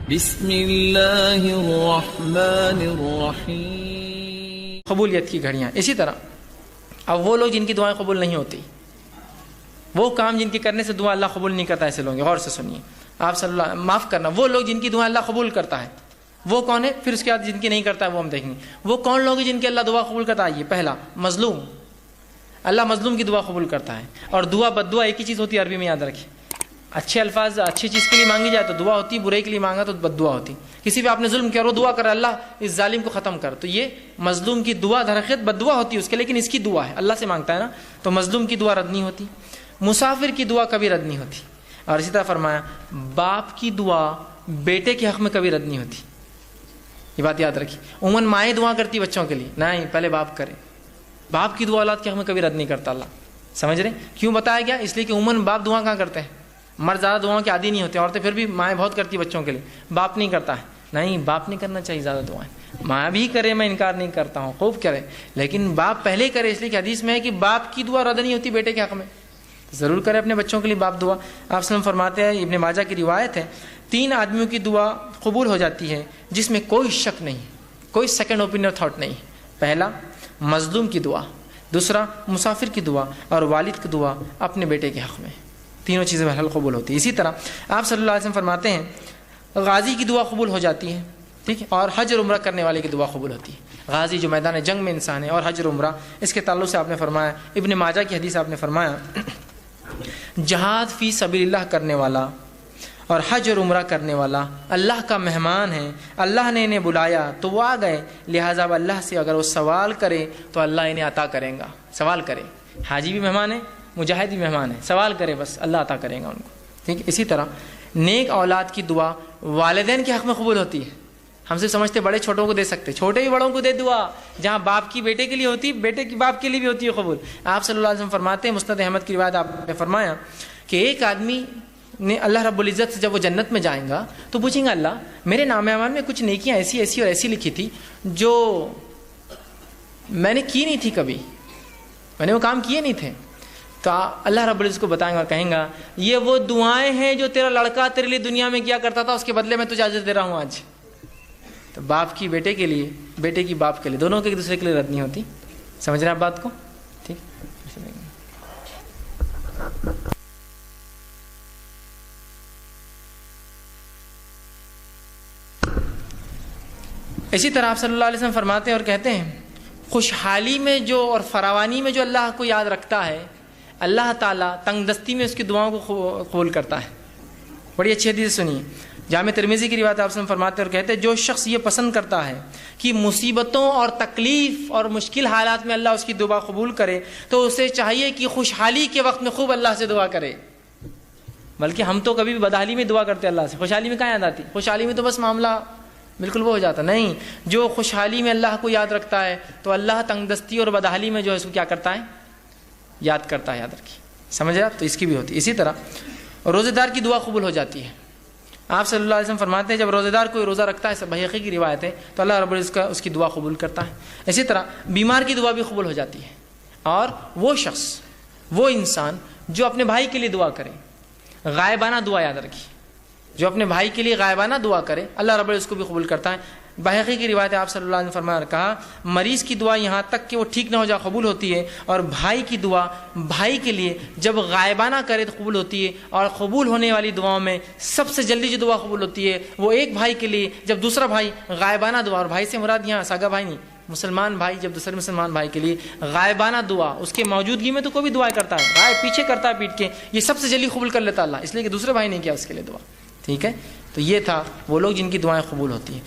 بسم اللہ الرحمن الرحیم. قبولیت کی گھڑیاں. اسی طرح اب وہ لوگ جن کی دعائیں قبول نہیں ہوتی، وہ کام جن کے کرنے سے دعا اللہ قبول نہیں کرتا، ایسے لوگ غور سے سنیے. آپ صلی اللہ معاف کرنا، وہ لوگ جن کی دعائیں اللہ قبول کرتا ہے وہ کون ہے؟ پھر اس کے بعد جن کی نہیں کرتا ہے وہ ہم دیکھیں گے. وہ کون لوگ ہیں جن کی اللہ دعا قبول کرتا ہے؟ یہ پہلا مظلوم. اللہ مظلوم کی دعا قبول کرتا ہے. اور دعا بد دعا ایک ہی چیز ہوتی ہے، عربی میں یاد رکھیں. اچھے الفاظ اچھی چیز کے لیے مانگی جائے تو دعا ہوتی ہے، برے کے لیے مانگا تو بد دعا ہوتی. کسی پہ آپ نے ظلم کیا اور وہ دعا کر اللہ اس ظالم کو ختم کر، تو یہ مظلوم کی دعا در حقیقت بد دعا ہوتی ہے اس کے، لیکن اس کی دعا ہے اللہ سے مانگتا ہے نا، تو مظلوم کی دعا رد نہیں ہوتی. مسافر کی دعا کبھی رد نہیں ہوتی. اور اسی طرح فرمایا باپ کی دعا بیٹے کے حق میں کبھی رد نہیں ہوتی. یہ بات یاد رکھیے. عموماً مائیں دعا کرتی بچوں کے لیے، نہیں پہلے باپ کرے. باپ کی دعا اولاد کے حق میں کبھی رد نہیں کرتا اللہ. سمجھ رہے کیوں بتایا گیا؟ اس لیے کہ عموماً باپ دعا کہاں کرتے ہیں؟ مرد زیادہ دعاؤں کے عادی نہیں ہوتے، عورتیں پھر بھی مائیں بہت کرتی بچوں کے لیے، باپ نہیں کرتا ہے. نہیں، باپ نہیں کرنا چاہیے زیادہ دعائیں. ماں بھی کرے، میں انکار نہیں کرتا ہوں، خوب کرے، لیکن باپ پہلے کرے. اس لیے کہ حدیث میں ہے کہ باپ کی دعا رد نہیں ہوتی بیٹے کے حق میں. ضرور کرے اپنے بچوں کے لیے باپ دعا. آپ وسلم فرماتے ہیں، ابن ماجہ کی روایت ہے، 3 آدمیوں کی دعا قبول ہو جاتی ہے جس میں کوئی شک نہیں، کوئی سیکنڈ اوپینین اور تھاٹ نہیں. پہلا مظلوم کی دعا، دوسرا مسافر کی دعا، اور والد کی دعا اپنے بیٹے کے حق میں. تینوں چیزیں بہرحال قبول ہوتی ہے. اسی طرح آپ صلی اللہ علیہ وسلم فرماتے ہیں غازی کی دعا قبول ہو جاتی ہے، ٹھیک ہے، اور حج اور عمرہ کرنے والے کی دعا قبول ہوتی ہے. غازی جو میدان جنگ میں انسان ہے، اور حج اور عمرہ اس کے تعلق سے آپ نے فرمایا، ابن ماجہ کی حدیث آپ نے فرمایا جہاد فی سبیل اللہ کرنے والا اور حج اور عمرہ کرنے والا اللہ کا مہمان ہے. اللہ نے انہیں بلایا تو وہ آ گئے، لہٰذا اللہ سے اگر وہ سوال کرے تو اللہ انہیں عطا کرے گا. سوال کرے، حاجی بھی مہمان ہے، مجاہد بھی مہمان ہے، سوال کرے بس اللہ عطا کرے گا ان کو. ٹھیک. اسی طرح نیک اولاد کی دعا والدین کے حق میں قبول ہوتی ہے. ہم سے سمجھتے بڑے چھوٹوں کو دے سکتے، چھوٹے بھی بڑوں کو دے دعا. جہاں باپ کی بیٹے کے لیے ہوتی، بیٹے کی باپ کے لیے بھی ہوتی ہے قبول. آپ صلی اللہ علیہ وسلم فرماتے ہیں، مسند احمد کی روایت آپ نے فرمایا کہ ایک آدمی نے اللہ رب العزت سے جب وہ جنت میں جائیں گا تو پوچھیں گا اللہ میرے نام اعمال میں کچھ نیکیاں ایسی ایسی اور ایسی لکھی تھی جو میں نے کی نہیں تھی، کبھی میں نے وہ کام کیے نہیں تھے. تو اللہ رب العزت کو بتائیں گا، کہیں گا یہ وہ دعائیں ہیں جو تیرا لڑکا تیرے لیے دنیا میں کیا کرتا تھا، اس کے بدلے میں تجھے اجر دے رہا ہوں آج. تو باپ کی بیٹے کے لیے، بیٹے کی باپ کے لیے، دونوں کے ایک دوسرے کے لیے رد نہیں ہوتی. سمجھ رہے ہیں آپ بات کو؟ ٹھیک. اسی طرح آپ صلی اللہ علیہ وسلم فرماتے ہیں اور کہتے ہیں خوشحالی میں جو اور فراوانی میں جو اللہ کو یاد رکھتا ہے، اللہ تعالیٰ تنگ دستی میں اس کی دعاؤں کو قبول کرتا ہے. بڑی اچھی حدیث سنیے. جامع ترمذی کی روایت آپ سے فرماتے اور کہتے ہیں جو شخص یہ پسند کرتا ہے کہ مصیبتوں اور تکلیف اور مشکل حالات میں اللہ اس کی دعا قبول کرے تو اسے چاہیے کہ خوشحالی کے وقت میں خوب اللہ سے دعا کرے. بلکہ ہم تو کبھی بھی بدحالی میں دعا کرتے اللہ سے، خوشحالی میں کہاں یاد آتی؟ خوشحالی میں تو بس معاملہ بالکل وہ ہو جاتا. نہیں، جو خوشحالی میں اللہ کو یاد رکھتا ہے تو اللہ تنگ دستی اور بدحالی میں جو ہے اس کو کیا کرتا ہے؟ یاد کرتا ہے. یاد رکھیے. سمجھ رہے آپ؟ تو اس کی بھی ہوتی ہے. اسی طرح روزے دار کی دعا قبول ہو جاتی ہے. آپ صلی اللہ علیہ وسلم فرماتے ہیں جب روزے دار کوئی روزہ رکھتا ہے، بحقی کی روایت ہے، تو اللہ رب العزت اس کی دعا قبول کرتا ہے. اسی طرح بیمار کی دعا بھی قبول ہو جاتی ہے. اور وہ شخص، وہ انسان جو اپنے بھائی کے لیے دعا کرے، غائبانہ دعا، یاد رکھیے، جو اپنے بھائی کے لیے غائبانہ دعا کرے اللہ رب العزت اس کو بھی قبول کرتا ہے. بحقی کی روایت ہے، آپ صلی اللہ علیہ وسلم فرمایا کہا مریض کی دعا یہاں تک کہ وہ ٹھیک نہ ہو جائے قبول ہوتی ہے، اور بھائی کی دعا بھائی کے لیے جب غائبانہ کرے تو قبول ہوتی ہے. اور قبول ہونے والی دعاؤں میں سب سے جلدی جو دعا قبول ہوتی ہے وہ ایک بھائی کے لیے جب دوسرا بھائی غائبانہ دعا، اور بھائی سے مراد یہاں سگا بھائی نہیں، مسلمان بھائی جب دوسرے مسلمان بھائی کے لیے غائبانہ دعا، اس کے موجودگی میں تو کوئی بھی دعا کرتا ہے، غائب پیچھے کرتا ہے پیٹ کے، یہ سب سے جلدی قبول کر لیتا اللہ، اس لیے کہ دوسرے بھائی نے کیا اس کے لیے دعا. ٹھیک ہے. تو یہ تھا وہ لوگ جن کی دعائیں قبول ہوتی ہیں.